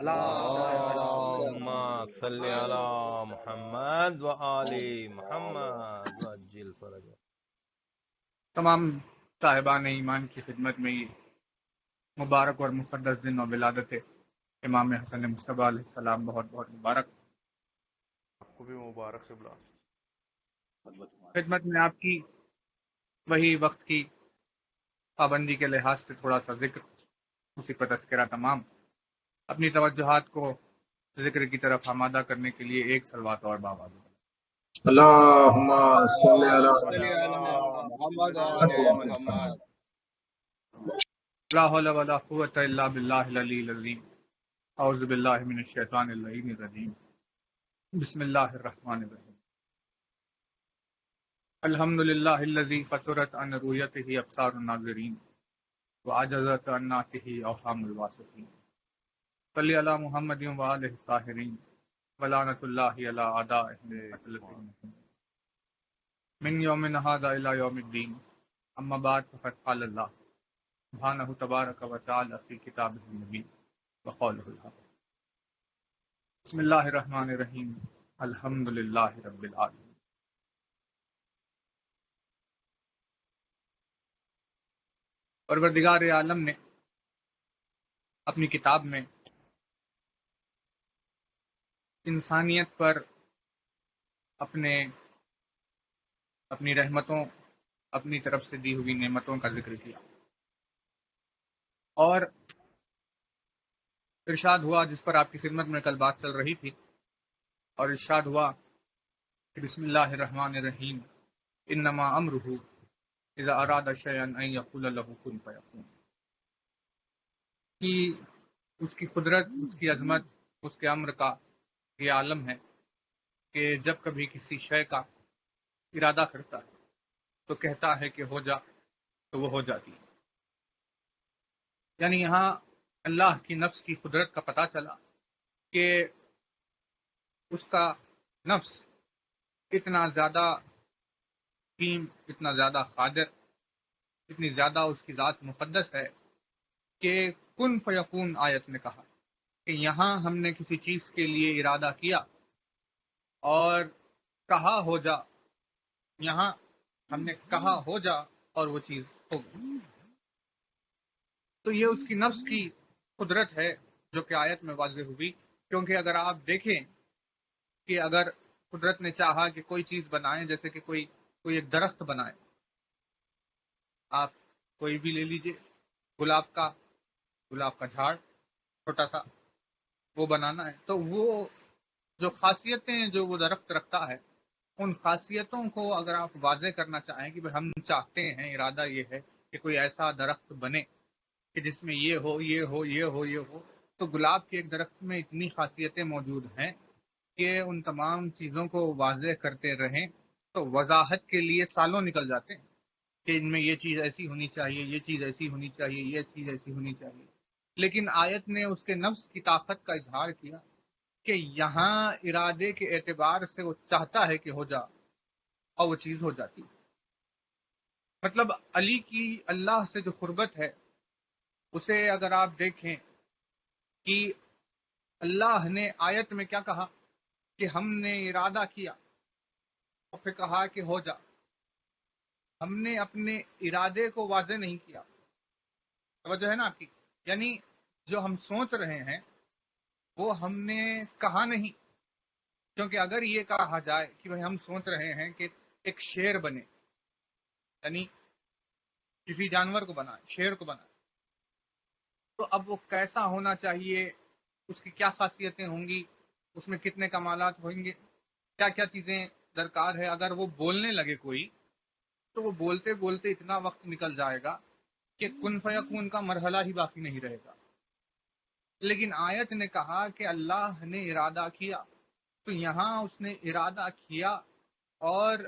اللهم صل على محمد و آل محمد وعجل فرجہ. تمام صاحبان ایمان کی خدمت میں یہ مبارک اور مقدس دن و ولادت امام حسن مصطفیٰ علیہ السلام بہت بہت مبارک. آپ کو بھی مبارک سے بلا. خدمت میں آپ کی وہی وقت کی پابندی کے لحاظ سے تھوڑا سا ذکر، اسی پر تذکرہ تمام. اپنی توجہات کو ذکر کی طرف آمادہ کرنے کے لیے ایک صلوات اور بابا اللهم صل على محمد محمد. لا حول ولا قوة الا باللہ العلی العظیم. اعوذ باللہ من الشیطان اللعین الرجیم. بسم اللہ الرحمن الرحیم. الحمد للہ الذی فطرت عن رؤیتہ ابصار الناظرین وعجزت عن نعتہ اوہام الواثقین. صلی علی محمد وآلہ الطاہرین ولعنۃ اللہ علی اعدائہم من یومنا ھذا الی یوم الدین. اما بعد فقد قال اللہ سبحانہ تبارک و تعالی فی کتابہ المبین وقولہ الحق. بسم اللہ الرحمن الرحیم. الحمد للہ رب العالمین. پروردگار عالم نے اپنی کتاب میں انسانیت پر اپنی رحمتوں، اپنی طرف سے دی ہوئی نعمتوں کا ذکر کیا، اور ارشاد ہوا جس پر آپ کی خدمت میں کل بات چل رہی تھی، اور ارشاد ہوا کہ بسم اللہ الرحمن الرحیم انما امرہ اذا اراد شیئا ان یقول له کن فیکون. کہ اس کی قدرت، اس کی عظمت، اس کے امر کا یہ عالم ہے کہ جب کبھی کسی شے کا ارادہ کرتا ہے تو کہتا ہے کہ ہو جا، تو وہ ہو جاتی ہے. یعنی یہاں اللہ کی نفس کی قدرت کا پتہ چلا کہ اس کا نفس اتنا زیادہ حکیم، اتنا زیادہ قادر، اتنی زیادہ اس کی ذات مقدس ہے کہ کن فیکون آیت نے کہا کہ یہاں ہم نے کسی چیز کے لیے ارادہ کیا اور کہا ہو جا. یہاں ہم نے کہا ہو جا اور وہ چیز ہو گئی. تو یہ اس کی نفس کی قدرت ہے جو کہ آیت میں واضح ہوئی. کیونکہ اگر آپ دیکھیں کہ اگر قدرت نے چاہا کہ کوئی چیز بنائیں، جیسے کہ کوئی ایک درخت بنائے، آپ کوئی بھی لے لیجئے، گلاب کا جھاڑ چھوٹا سا وہ بنانا ہے، تو وہ جو خاصیتیں جو وہ درخت رکھتا ہے، ان خاصیتوں کو اگر آپ واضح کرنا چاہیں کہ ہم چاہتے ہیں، ارادہ یہ ہے کہ کوئی ایسا درخت بنے کہ جس میں یہ ہو، یہ ہو، یہ ہو، یہ ہو، تو گلاب کے ایک درخت میں اتنی خاصیتیں موجود ہیں کہ ان تمام چیزوں کو واضح کرتے رہیں تو وضاحت کے لیے سالوں نکل جاتے ہیں کہ ان میں یہ چیز ایسی ہونی چاہیے، یہ چیز ایسی ہونی چاہیے، یہ چیز ایسی ہونی چاہیے. لیکن آیت نے اس کے نفس کی طاقت کا اظہار کیا کہ یہاں ارادے کے اعتبار سے وہ چاہتا ہے کہ ہو جا اور وہ چیز ہو جاتی. مطلب علی کی اللہ سے جو قربت ہے، اسے اگر آپ دیکھیں کہ اللہ نے آیت میں کیا کہا کہ ہم نے ارادہ کیا اور پھر کہا کہ ہو جا. ہم نے اپنے ارادے کو واضح نہیں کیا. توجہ ہے نا آپ کی؟ یعنی جو ہم سوچ رہے ہیں وہ ہم نے کہا نہیں. کیونکہ اگر یہ کہا جائے کہ بھائی ہم سوچ رہے ہیں کہ ایک شیر بنے، یعنی کسی جانور کو بنائے، شیر کو بنائے، تو اب وہ کیسا ہونا چاہیے، اس کی کیا خاصیتیں ہوں گی، اس میں کتنے کمالات ہوئیں گے، کیا کیا چیزیں درکار ہے. اگر وہ بولنے لگے کوئی تو وہ بولتے بولتے اتنا وقت نکل جائے گا کہ کن فیکون کا مرحلہ ہی باقی نہیں رہے گا. لیکن آیت نے کہا کہ اللہ نے ارادہ کیا، تو یہاں اس نے ارادہ کیا اور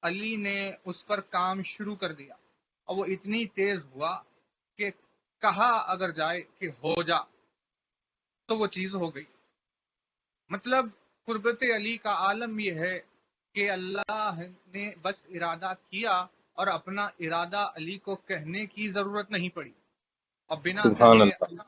علی نے اس پر کام شروع کر دیا، اور وہ اتنی تیز ہوا کہ کہا اگر جائے کہ ہو جا تو وہ چیز ہو گئی. مطلب قربت علی کا عالم یہ ہے کہ اللہ نے بس ارادہ کیا اور اپنا ارادہ علی کو کہنے کی ضرورت نہیں پڑی، اور بنا سبحان کہے اللہ.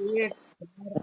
1000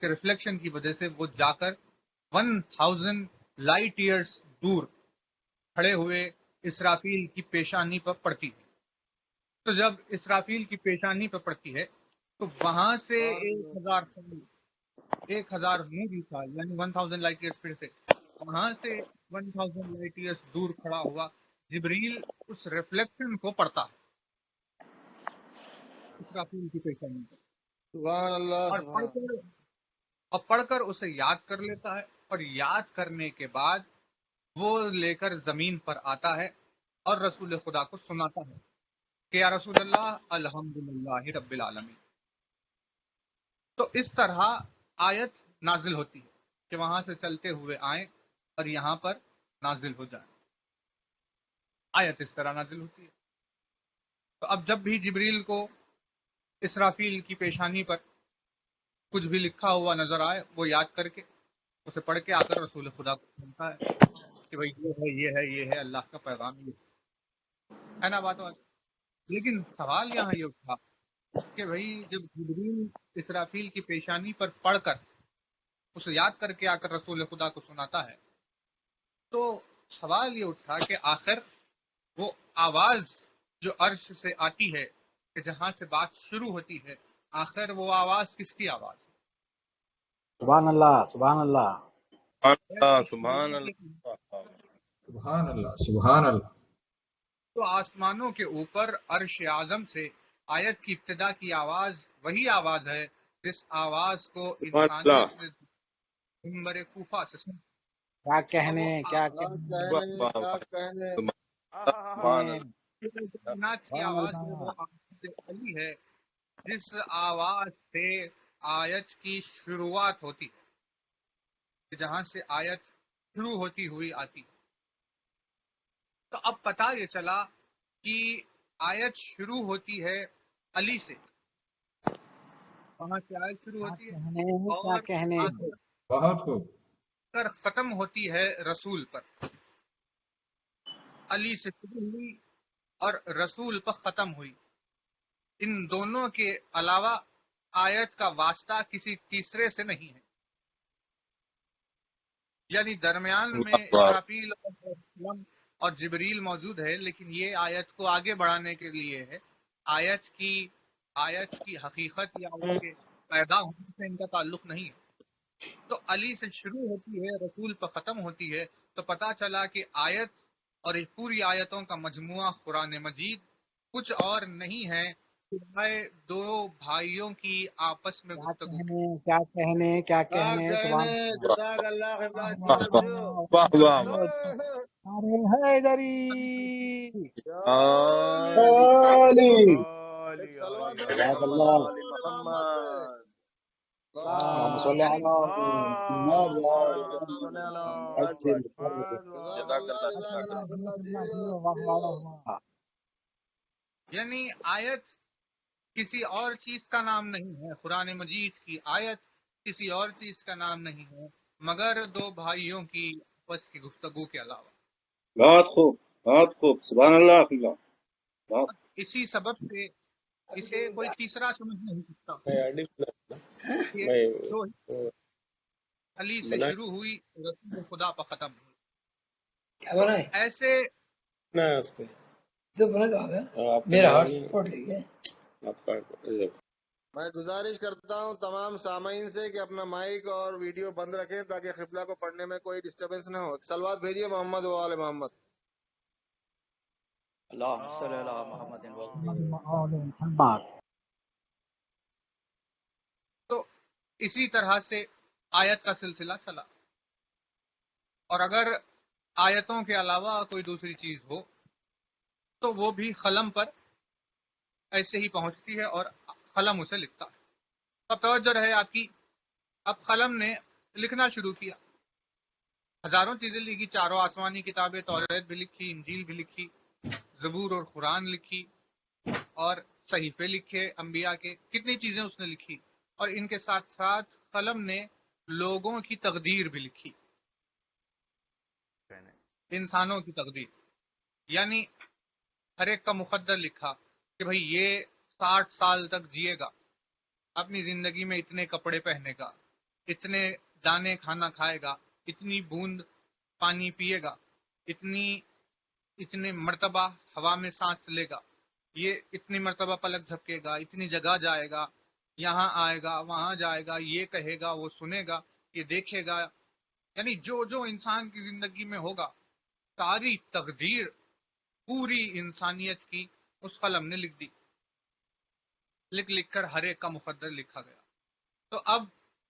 کے ریفلیکشن کی وجہ سے وہ جا کر 1000 لائٹ ایئرس دور کھڑے ہوئے اسرافیل کی پیشانی پر پڑتی ہے. تو جب اسرافیل کی پیشانی پر پڑتی ہے تو وہاں سے 1000 مووی تھا، یعنی 1000 لائٹ ایئرس پھر سے وہاں سے 1000 لائٹ ایئرس دور کھڑا ہوا جبریل اس ریفلیکشن کو پڑھتا ہے اسرافیل کی پیشانی پر، سبحان اللہ اور پڑھ کر اسے یاد کر لیتا ہے، اور یاد کرنے کے بعد وہ لے کر زمین پر آتا ہے اور رسول خدا کو سناتا ہے کہ یا رسول اللہ الحمدللہ رب العالمین. تو اس طرح آیت نازل ہوتی ہے کہ وہاں سے چلتے ہوئے آئیں اور یہاں پر نازل ہو جائیں. آیت اس طرح نازل ہوتی ہے. تو اب جب بھی جبریل کو اسرافیل کی پیشانی پر کچھ بھی لکھا ہوا نظر آئے وہ یاد کر کے اسے پڑھ کے آ کر رسول خدا کو سنتا ہے کہ بھائی یہ ہے اللہ کا پیغام، یہ ہے نا بات. لیکن سوال یہاں یہ اٹھا کہ بھائی جب جبریل اسرافیل کی پیشانی پر پڑھ کر اسے یاد کر کے آ کر رسول خدا کو سناتا ہے تو سوال یہ اٹھا کہ آخر وہ آواز جو عرش سے آتی ہے کہ جہاں سے بات شروع ہوتی ہے، آخر وہ آواز کس کی آواز ہے؟ سبحان اللہ سبحان اللہ سبحان اللہ. سبحان اللہ سبحان اللہ. تو آسمانوں کے اوپر عرش اعظم سے آیت کی ابتدا کی آواز وہی آواز ہے جس آواز کو انسانیت سے منبر کوفہ سے سن. کیا کہنے کیا کیا کہنے کہنے سبحان اللہ. کائنات کی آواز ہے وہ آواز علی ہے جس آواز سے آیت کی شروعات ہوتی ہے، جہاں سے آیت شروع ہوتی ہوئی آتی. تو اب پتہ یہ چلا کہ آیت شروع ہوتی ہے علی سے، وہاں سے آیت شروع ہوتی ہے کیا کہنے بہت خوب. اور ختم ہوتی ہے رسول پر. علی سے شروع ہوئی اور رسول پر ختم ہوئی. ان دونوں کے علاوہ آیت کا واسطہ کسی تیسرے سے نہیں ہے، یعنی درمیان میں اسرافیل اور جبریل موجود ہے، لیکن یہ آیت کو آگے بڑھانے کے لیے ہے. آیت کی حقیقت یا اس کے پیدا ہونے سے ان کا تعلق نہیں ہے. تو علی سے شروع ہوتی ہے رسول پر ختم ہوتی ہے. تو پتہ چلا کہ آیت اور یہ پوری آیتوں کا مجموعہ قرآن مجید کچھ اور نہیں ہے سوائے دو بھائیوں کی آپس میں گفتگو. کیا کہنے سبحان جزاک اللہ خیر. واہ واہ واہ. ارے حیدری ایک صلوات ہے جزاک اللہ محمد پہ. اللہم صلی علی محمد یعنی آیت کسی اور چیز کا نام نہیں ہے، قرآن مجید کی آیت کسی اور چیز کا نام نہیں ہے مگر دو بھائیوں کی آپس کی گفتگو کے علاوہ. بہت خوب بہت خوب. سبحان اللہ. اسی سبب سے اسے کوئی تیسرا سمجھ نہیں سکتا. یہ جو علی سے شروع ہوئی رسول خدا پر ختم ہوئی. ایسے میں گزارش کرتا ہوں تمام سامعین سے کہ اپنا مائک اور ویڈیو بند رکھیں تاکہ قبلہ کو پڑھنے میں کوئی ڈسٹربنس نہ ہو. سلوات بھیجیے محمد و آل محمد. اللهم صل على محمد تو اسی طرح سے آیت کا سلسلہ چلا، اور اگر آیتوں کے علاوہ کوئی دوسری چیز ہو تو وہ بھی قلم پر ایسے ہی پہنچتی ہے اور قلم اسے لکھتا ہے. اب توجہ رہے آپ کی، اب قلم نے لکھنا شروع کیا، ہزاروں چیزیں لکھی، چاروں آسمانی کتابیں، توریت بھی لکھی، انجیل بھی لکھی، زبور اور قرآن لکھی، اور صحیفے لکھے انبیاء کے، کتنی چیزیں اس نے لکھی. اور ان کے ساتھ ساتھ قلم نے لوگوں کی تقدیر بھی لکھی، انسانوں کی تقدیر، یعنی ہر ایک کا مقدر لکھا کہ بھئی یہ 60 سال تک جیے گا، اپنی زندگی میں اتنے کپڑے پہنے گا، اتنے دانے کھانا کھائے گا، اتنی بوند پانی پیے گا، اتنے مرتبہ ہوا میں سانس لے گا، یہ اتنی مرتبہ پلک جھپکے گا، اتنی جگہ جائے گا، یہاں آئے گا، وہاں جائے گا، یہ کہے گا، وہ سنے گا، یہ دیکھے گا، یعنی جو جو انسان کی زندگی میں ہوگا ساری تقدیر پوری انسانیت کی اس قلم نے لکھ دی، لکھ کر ہر ایک کا مقدر لکھا گیا۔ تو اب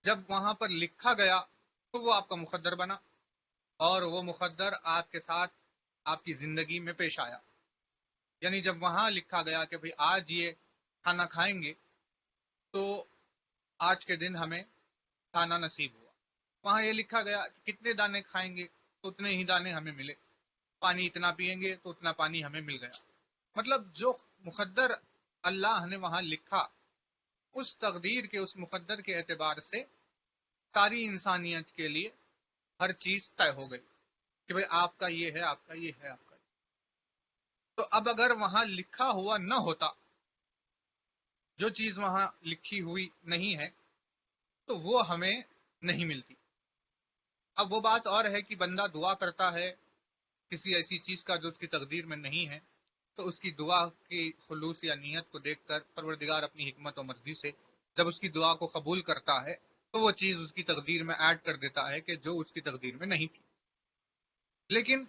جب وہاں پر لکھا گیا تو وہ آپ کا مقدر بنا، اور وہ مقدر آپ کے ساتھ آپ کی زندگی میں پیش آیا۔ یعنی جب وہاں لکھا گیا کہ بھئی آج یہ کھانا کھائیں گے تو آج کے دن ہمیں کھانا نصیب ہوا، وہاں یہ لکھا گیا کہ کتنے دانے کھائیں گے تو اتنے ہی دانے ہمیں ملے، پانی اتنا پیئیں گے تو اتنا پانی ہمیں مل گیا۔ مطلب جو مقدر اللہ نے وہاں لکھا، اس تقدیر کے، اس مقدر کے اعتبار سے ساری انسانیت کے لیے ہر چیز طے ہو گئی کہ بھئی آپ کا یہ ہے، آپ کا یہ ہے، آپ کا یہ۔ تو اب اگر وہاں لکھا ہوا نہ ہوتا، جو چیز وہاں لکھی ہوئی نہیں ہے تو وہ ہمیں نہیں ملتی۔ اب وہ بات اور ہے کہ بندہ دعا کرتا ہے کسی ایسی چیز کا جو اس کی تقدیر میں نہیں ہے، تو اس کی دعا کی خلوص یا نیت کو دیکھ کر پروردگار اپنی حکمت و مرضی سے جب اس کی دعا کو قبول کرتا ہے تو وہ چیز اس کی تقدیر میں ایڈ کر دیتا ہے کہ جو اس کی تقدیر میں نہیں تھی۔ لیکن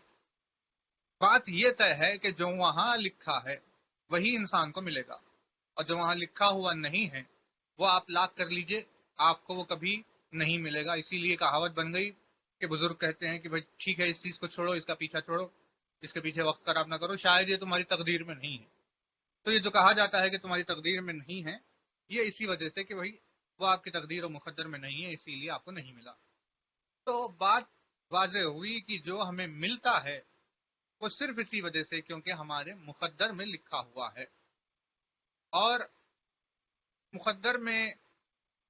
بات یہ طے ہے کہ جو وہاں لکھا ہے وہی انسان کو ملے گا، اور جو وہاں لکھا ہوا نہیں ہے وہ آپ لاکھ کر لیجئے، آپ کو وہ کبھی نہیں ملے گا۔ اسی لیے کہاوت بن گئی کہ بزرگ کہتے ہیں کہ بھائی ٹھیک ہے، اس چیز کو چھوڑو، اس کا پیچھا چھوڑو، اس کے پیچھے وقت خراب نہ کرو، شاید یہ تمہاری تقدیر میں نہیں ہے۔ تو یہ جو کہا جاتا ہے کہ تمہاری تقدیر میں نہیں ہے، یہ اسی وجہ سے کہ بھائی وہ آپ کی تقدیر و مقدر میں نہیں ہے، اسی لیے آپ کو نہیں ملا۔ تو بات واضح ہوئی کہ جو ہمیں ملتا ہے وہ صرف اسی وجہ سے کیونکہ ہمارے مقدر میں لکھا ہوا ہے، اور مقدر میں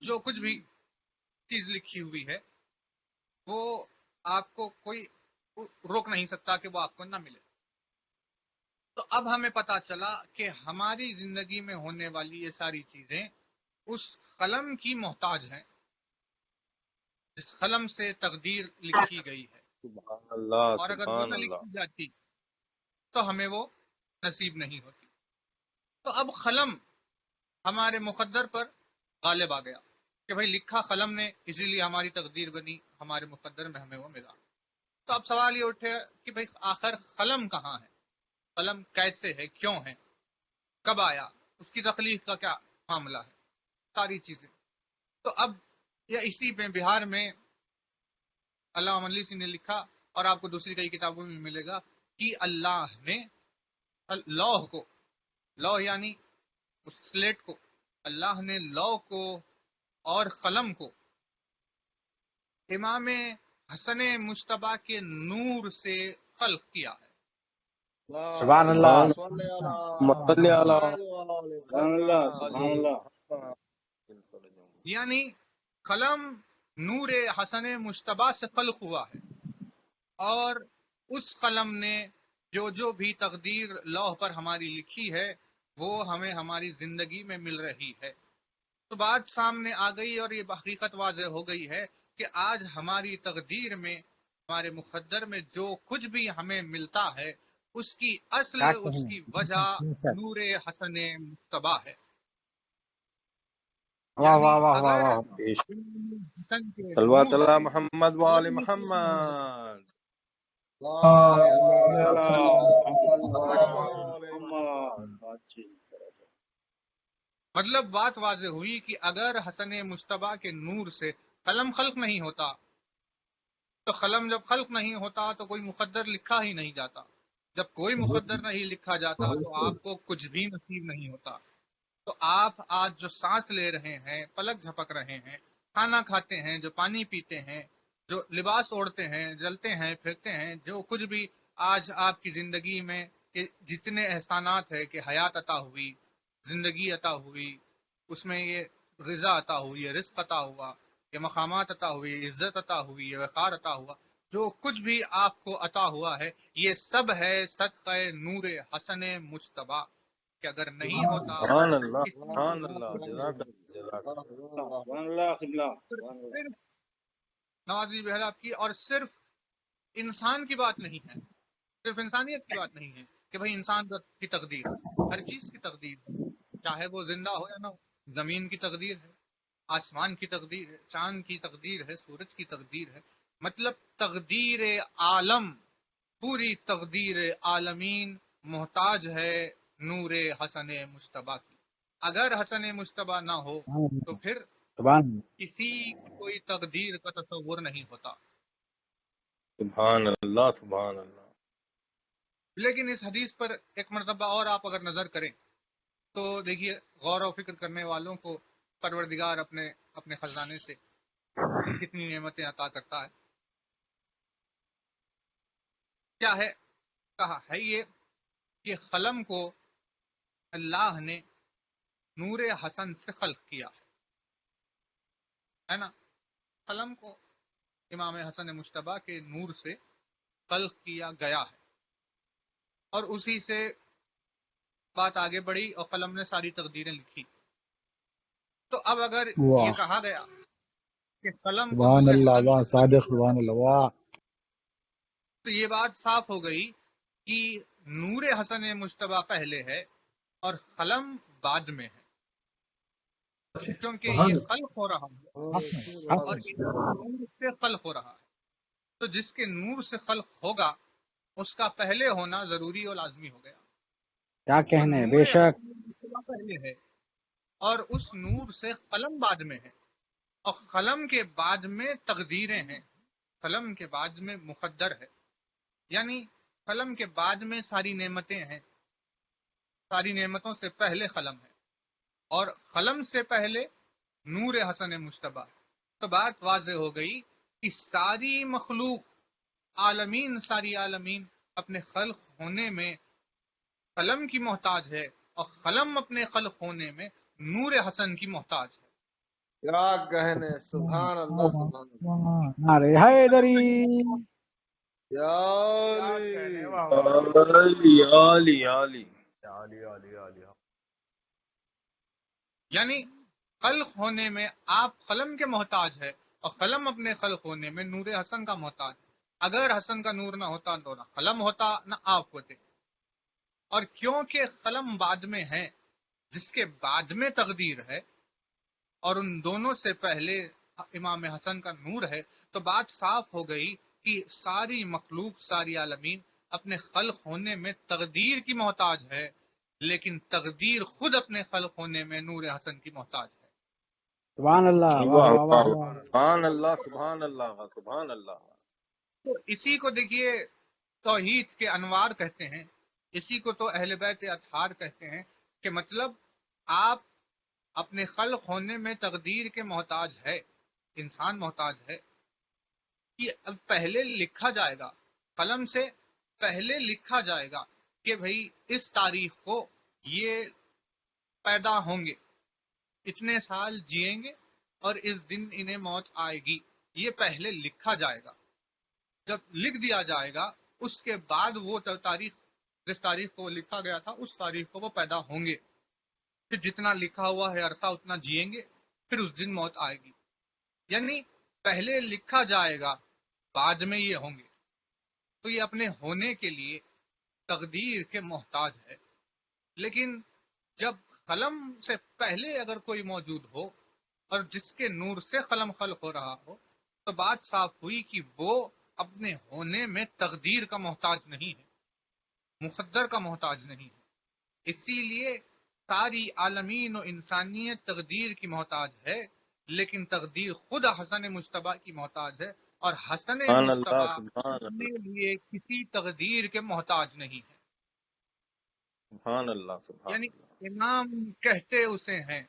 جو کچھ بھی چیز لکھی ہوئی ہے وہ آپ کو کوئی روک نہیں سکتا کہ وہ آپ کو نہ ملے۔ تو اب ہمیں پتا چلا کہ ہماری زندگی میں ہونے والی یہ ساری چیزیں اس قلم کی محتاج ہیں جس قلم سے تقدیر لکھی گئی ہے، سبحان اللہ، اور اگر وہ سبحان نہ اللہ۔ لکھی جاتی تو ہمیں وہ نصیب نہیں ہوتی۔ تو اب قلم ہمارے مقدر پر غالب آ گیا کہ بھائی لکھا قلم نے، اسی لیے ہماری تقدیر بنی، ہمارے مقدر میں ہمیں وہ ملا۔ تو اب سوال یہ اٹھے کہ بھائی آخر قلم کہاں ہے، قلم کیسے ہے، کیوں ہے، کب آیا، اس کی تخلیق کا کیا معاملہ ہے، ساری چیزیں۔ تو اب یہ اسی میں بہار میں علامہ منلی سی نے لکھا، اور آپ کو دوسری کئی کتابوں میں ملے گا کہ اللہ نے لوح کو، لوح یعنی اس سلیٹ کو، اللہ نے لوح کو اور قلم کو امام حسن مجتبی کے نور سے خلق کیا ہے۔ سبحان اللہ، صلی علی صلی اللہ محمد وآل سبحان اللہ، سبحان محمد۔ اللہ۔ یعنی قلم نور حسن مجتبی سے خلق ہوا ہے، اور اس قلم نے جو جو بھی تقدیر لوح پر ہماری لکھی ہے وہ ہمیں ہماری زندگی میں مل رہی ہے۔ تو بات سامنے آ گئی اور یہ حقیقت واضح ہو گئی ہے کہ آج ہماری تقدیر میں، ہمارے مقدر میں جو کچھ بھی ہمیں ملتا ہے اس کی اصل، کیا اس کہنے، کی وجہ جی سر، نور حسن مجتبی ہے۔ واہ یعنی واہ واہ واہ اگر واہ، حسن کے صلوات نور اللہ سے محمد وآل محمد۔ اللہم اللہ صلی علی محمد۔ محمد۔ مطلب بات واضح ہوئی کہ اگر حسن مجتبی کے نور سے قلم خلق نہیں ہوتا تو قلم جب خلق نہیں ہوتا تو کوئی مقدر لکھا ہی نہیں جاتا، جب کوئی مقدر نہیں لکھا جاتا تو آپ کو کچھ بھی نصیب نہیں ہوتا۔ تو آپ آج جو سانس لے رہے ہیں، پلک جھپک رہے ہیں، کھانا کھاتے ہیں، جو پانی پیتے ہیں، جو لباس اوڑھتے ہیں، جلتے ہیں، پھرتے ہیں، جو کچھ بھی آج آپ کی زندگی میں جتنے احسانات ہیں کہ حیات عطا ہوئی، زندگی عطا ہوئی، اس میں یہ غذا عطا ہوئی، یہ رزق عطا ہوا، یہ مقامات عطا ہوئی، یہ عزت عطا ہوئی، یہ وقار عطا ہوا، جو کچھ بھی آپ کو عطا ہوا ہے یہ سب ہے صدقہ نور حسن مجتبی، کہ اگر نہیں ہوتا سبحان اللہ، اس سبحان اللہ، جزاک اللہ، جزاک اللہ۔ اللہ سبحان اللہ، قبلہ، پر سبحان اللہ۔ صرف نوازی بہراب کی. اور صرف انسان کی بات نہیں ہے، صرف انسانیت کی بات نہیں ہے کہ بھئی انسان کی تقدیر، ہر چیز کی تقدیر ہے، چاہے وہ زندہ ہو یا نہ ہو. زمین کی تقدیر ہے، آسمان کی تقدیر ہے، چاند کی تقدیر ہے، سورج کی تقدیر ہے. مطلب تقدیر عالم، پوری تقدیر عالمین محتاج ہے نور حسن مجتبیٰ کی. اگر حسن مجتبیٰ نہ ہو تو پھر سبحان کسی کی کوئی تقدیر کا تصور نہیں ہوتا. سبحان اللہ سبحان اللہ. لیکن اس حدیث پر ایک مرتبہ اور آپ اگر نظر کریں تو دیکھیے غور و فکر کرنے والوں کو پروردگار اپنے خزانے سے کتنی نعمتیں عطا کرتا ہے. کیا ہے کہا ہے یہ کہ قلم کو اللہ نے نور حسن سے خلق کیا ہے نا. قلم کو امام حسن مجتبیٰ کے نور سے خلق کیا گیا ہے، اور اسی سے بات آگے بڑھی اور قلم نے ساری تقدیریں لکھی. تو اب اگر یہ واہ کہا گیا کہ قلم کو سبحان نور اللہ، حسن واہ سے خلق صادق، کیا، سبحان اللہ، واہ. تو یہ بات صاف ہو گئی کہ نور حسن مجتبیٰ پہلے ہے اور قلم بعد میں ہے، کیونکہ سبحان یہ اللہ. خلق ہو رہا ہے بہت اور اچھے. اس نور سے خلق ہو رہا ہے. تو جس کے نور سے خلق ہوگا اس کا پہلے ہونا ضروری اور لازمی ہو گیا. کیا تو کہنے، نور بے شک. حسن مجتبیٰ پہلے ہے اور اس نور سے قلم بعد میں ہے، اور قلم کے بعد میں تقدیریں ہیں، قلم کے بعد میں مقدر ہے. یعنی قلم کے بعد میں ساری نعمتیں ہیں، ساری نعمتوں سے پہلے قلم ہے، اور قلم سے پہلے نور حسن مجتبیٰ. تو بات واضح ہو گئی کہ ساری مخلوق، عالمین، ساری عالمین اپنے خلق ہونے میں قلم کی محتاج ہے، اور قلم اپنے خلق ہونے میں نور حسن کی محتاج ہے. کیا کہنے، سبحان اللہ سبحان اللہ. نعرہ حیدری. یا کیا علی. کہنے، واہ واہ واہ. علی علی علی. علی علی علی. یعنی خلق ہونے میں آپ قلم کے محتاج ہے، اور قلم اپنے خلق ہونے میں نور حسن کا محتاج ہے. اگر حسن کا نور نہ ہوتا تو نہ قلم ہوتا نہ آپ ہوتے. اور کیونکہ قلم بعد میں ہے، جس کے بعد میں تقدیر ہے، اور ان دونوں سے پہلے امام حسن کا نور ہے، تو بات صاف ہو گئی کہ ساری مخلوق، ساری عالمین اپنے خلق ہونے میں تقدیر کی محتاج ہے، لیکن تقدیر خود اپنے خلق ہونے میں نور حسن کی محتاج ہے. سبحان اللہ، واہ واہ واہ واہ واہ واہ. سبحان اللہ سبحان اللہ سبحان اللہ. تو اسی کو دیکھیے توحید کے انوار کہتے ہیں، اسی کو تو اہل بیت اطہار کہتے ہیں، کہ مطلب آپ اپنے خلق ہونے میں تقدیر کے محتاج ہے، انسان محتاج ہے، کہ اب پہلے لکھا جائے گا، قلم سے پہلے لکھا جائے گا کہ بھئی اس تاریخ کو یہ پیدا ہوں گے، اتنے سال جئیں گے اور اس دن انہیں موت آئے گی. یہ پہلے لکھا جائے گا. جب لکھ دیا جائے گا اس کے بعد وہ تاریخ، جس تاریخ کو لکھا گیا تھا اس تاریخ کو وہ پیدا ہوں گے، پھر جتنا لکھا ہوا ہے عرصہ اتنا جئیں گے، پھر اس دن موت آئے گی. یعنی پہلے لکھا جائے گا، بعد میں یہ ہوں گے. تو یہ اپنے ہونے کے لیے تقدیر کے محتاج ہے. لیکن جب قلم سے پہلے اگر کوئی موجود ہو اور جس کے نور سے قلم خلق ہو رہا ہو، تو بات صاف ہوئی کہ وہ اپنے ہونے میں تقدیر کا محتاج نہیں ہے، مقدر کا محتاج نہیں ہے. اسی لیے ساری عالمین و انسانیت تقدیر کی محتاج ہے، لیکن تقدیر خود حسن مجتبیٰ کی محتاج ہے، اور حسن سبحان اللہ مجتبیٰ سبحان اپنے اللہ لیے کسی تقدیر کے محتاج نہیں ہے. سبحان اللہ سبحان یعنی اللہ. امام کہتے اسے ہیں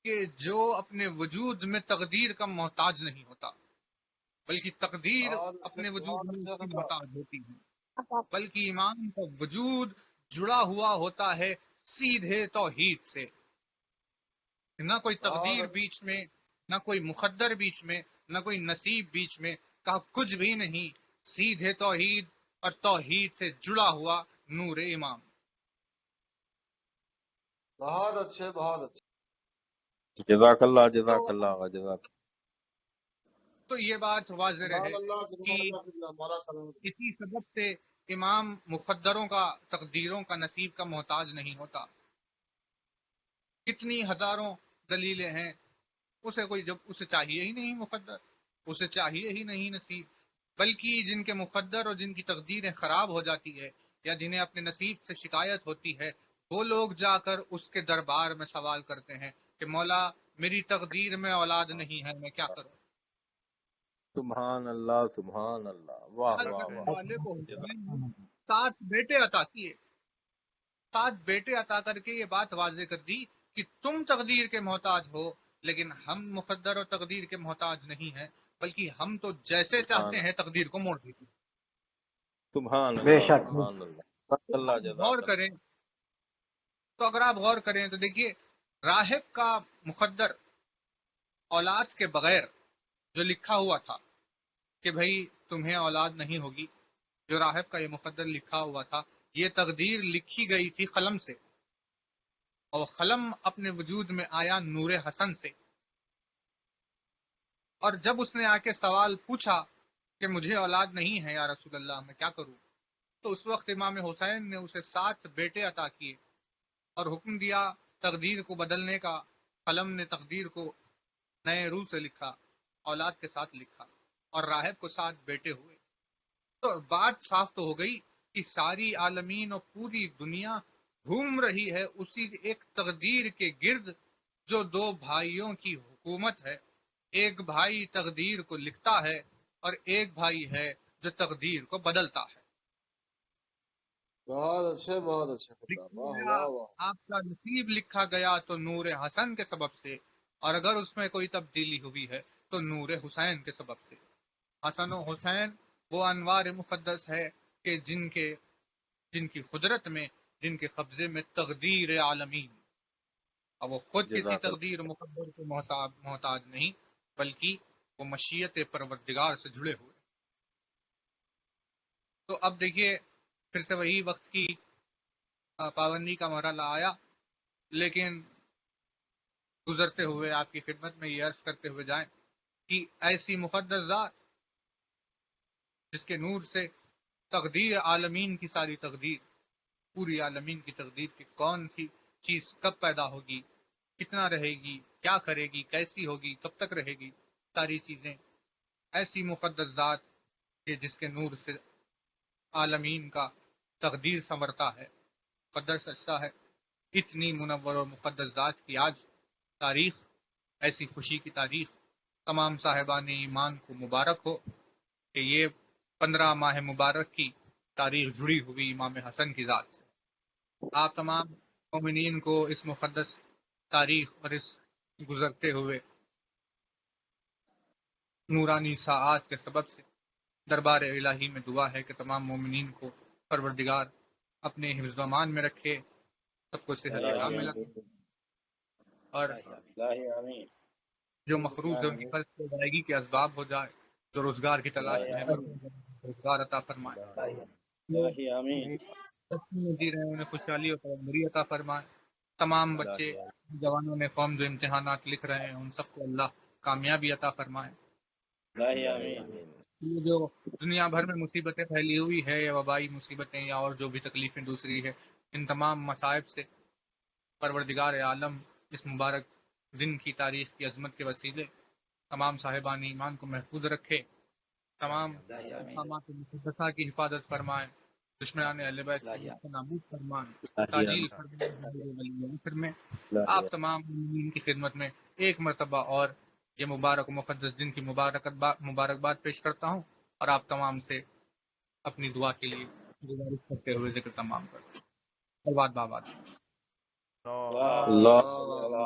کہ جو اپنے وجود میں تقدیر کا محتاج نہیں ہوتا، بلکہ تقدیر بہت اچھے اپنے وجود بہت میں اس اچھے کی خطاب. محتاج ہوتی ہے، بلکہ امام کا وجود جڑا ہوا ہوتا ہے سیدھے توحید سے. نہ کوئی بہت تقدیر اچھے. بیچ میں، نہ کوئی مقدر بیچ میں، نہ کوئی نصیب بیچ میں، کہا کچھ بھی نہیں، سیدھے توحید اور توحید سے جڑا ہوا نور امام. بہت اچھے بہت اچھے. جزاک اللہ تو جزاک اللہ جزاک. تو تو یہ بات واضح سبحان ہے اللہ کہ سبحان اللہ قبلہ مولا سلامت اسی سبب سے امام مقدروں کا تقدیروں کا نصیب کا محتاج نہیں ہوتا. کتنی ہزاروں دلیلیں ہیں، اسے چاہیے ہی نہیں مقدر، اسے چاہیے ہی نہیں نصیب، بلکہ جن کے مقدر اور جن کی تقدیریں خراب ہو جاتی ہے یا جنہیں اپنے نصیب سے شکایت ہوتی ہے، وہ لوگ جا کر اس کے دربار میں سوال کرتے ہیں کہ مولا میری تقدیر میں اولاد نہیں ہے، میں کیا کروں. سبحان اللہ سبحان اللہ. واہ حال واہ کرنے واہ. والے کو جزاک حسین نے 7 بیٹے عطا کیے، 7 بیٹے عطا کر کے یہ بات واضح کر دی کہ تم تقدیر کے محتاج ہو، لیکن ہم مقدر اور تقدیر کے محتاج نہیں ہیں، بلکہ ہم تو جیسے چاہتے ہیں تقدیر کو موڑ دیتے ہیں. سبحان بے اللہ شک. سبحان اللہ. تو اللہ آپ غور جزاک اللہ. کریں اگر آپ غور کریں تو دیکھیے، راہب کا مقدر اولاد کے بغیر جو لکھا ہوا تھا کہ بھئی تمہیں اولاد نہیں ہوگی، جو راہب کا یہ مقدر لکھا ہوا تھا، یہ تقدیر لکھی گئی تھی قلم سے، اور قلم اپنے وجود میں آیا نور حسن سے. اور جب اس نے آ کے سوال پوچھا کہ مجھے اولاد نہیں ہے یا رسول اللہ، میں کیا کروں، تو اس وقت امام حسین نے اسے 7 بیٹے عطا کیے اور حکم دیا تقدیر کو بدلنے کا. قلم نے تقدیر کو نئے روح سے لکھا، اولاد کے ساتھ لکھا، اور راہب کو 7 بیٹے ہوئے. تو بات صاف تو ہو گئی کہ ساری عالمین اور پوری دنیا گھوم رہی ہے اسی ایک تقدیر کے گرد، جو 2 بھائیوں کی حکومت ہے. ایک بھائی تقدیر کو لکھتا ہے اور ایک بھائی ہے جو تقدیر کو بدلتا ہے. بہت اچھے قبلہ لکھا واہ گیا واہ واہ. آپ کا نصیب لکھا گیا تو نور حسن کے سبب سے، اور اگر اس میں کوئی تبدیلی ہوئی ہے تو نور حسین کے سبب سے. حسن و حسین وہ انوار مقدس ہے کہ جن کی قدرت میں، جن کے قبضے میں تقدیر عالمین، اور وہ خود کسی جزاک اللہ. تقدیر مقدر کے محتاج نہیں، بلکہ وہ مشیت پروردگار سے جڑے ہوئے. تو اب دیکھیے پھر سے وہی وقت کی پابندی کا مرحلہ آیا، لیکن گزرتے ہوئے آپ کی خدمت میں یہ عرض کرتے ہوئے جائیں کہ ایسی مقدس ذات جس کے نور سے تقدیر عالمین کی ساری تقدیر، پوری عالمین کی تقدیر کی کون سی چیز کب پیدا ہوگی، کتنا رہے گی، کیا کرے گی، کیسی ہوگی، کب تک رہے گی، ساری چیزیں، ایسی مقدس ذات کہ جس کے نور سے عالمین کا تقدیر سنورتا ہے. مقدر سچتا ہے اتنی منور و مقدس ذات کی آج تاریخ، ایسی خوشی کی تاریخ تمام صاحبان ایمان کو مبارک ہو کہ یہ 15 ماہ مبارک کی تاریخ جڑی ہوئی امام حسن کی ذات سے. آپ تمام مومنین کو اس مقدس تاریخ اور اس گزرتے ہوئے نورانی ساعات کے سبب سے دربار الہی میں دعا ہے کہ تمام مومنین کو پروردگار اپنے حفظ و امان میں رکھے، سب کو صحت کاملہ اور جو مخروض ہے ان کی قرض کی ادائیگی کے اسباب ہو جائے، جو روزگار کی تلاش میں ہے روزگار عطا فرمائے، جو جی رہے ہیں انہیں خوشحالی اور تیمری عطا فرمائے. تمام بچے جوانوں نے قوم جو امتحانات لکھ رہے ہیں ان سب کو اللہ کامیابی عطا فرمائے. یہ جو دنیا بھر میں مصیبتیں پھیلی ہوئی ہے یا وبائی مصیبتیں یا اور جو بھی تکلیفیں دوسری ہے، ان تمام مصائب سے پروردگار عالم اس مبارک دن کی تاریخ کی عظمت کے وسیلے تمام صاحبان ایمان کو محفوظ رکھے، تمام مقامات مقدسہ کی حفاظت فرمائے، دشمنان اہل بیت کو نابود فرمائے، تاجیل فرمائے. آپ تمام مومنین کی خدمت میں ایک مرتبہ اور یہ مبارک و مقدس دن کی مبارکباد پیش کرتا ہوں، اور آپ تمام سے اپنی دعا کے لیے گزارش کرتے ہوئے ذکر تمام کرتا ہوں. باباد اللہ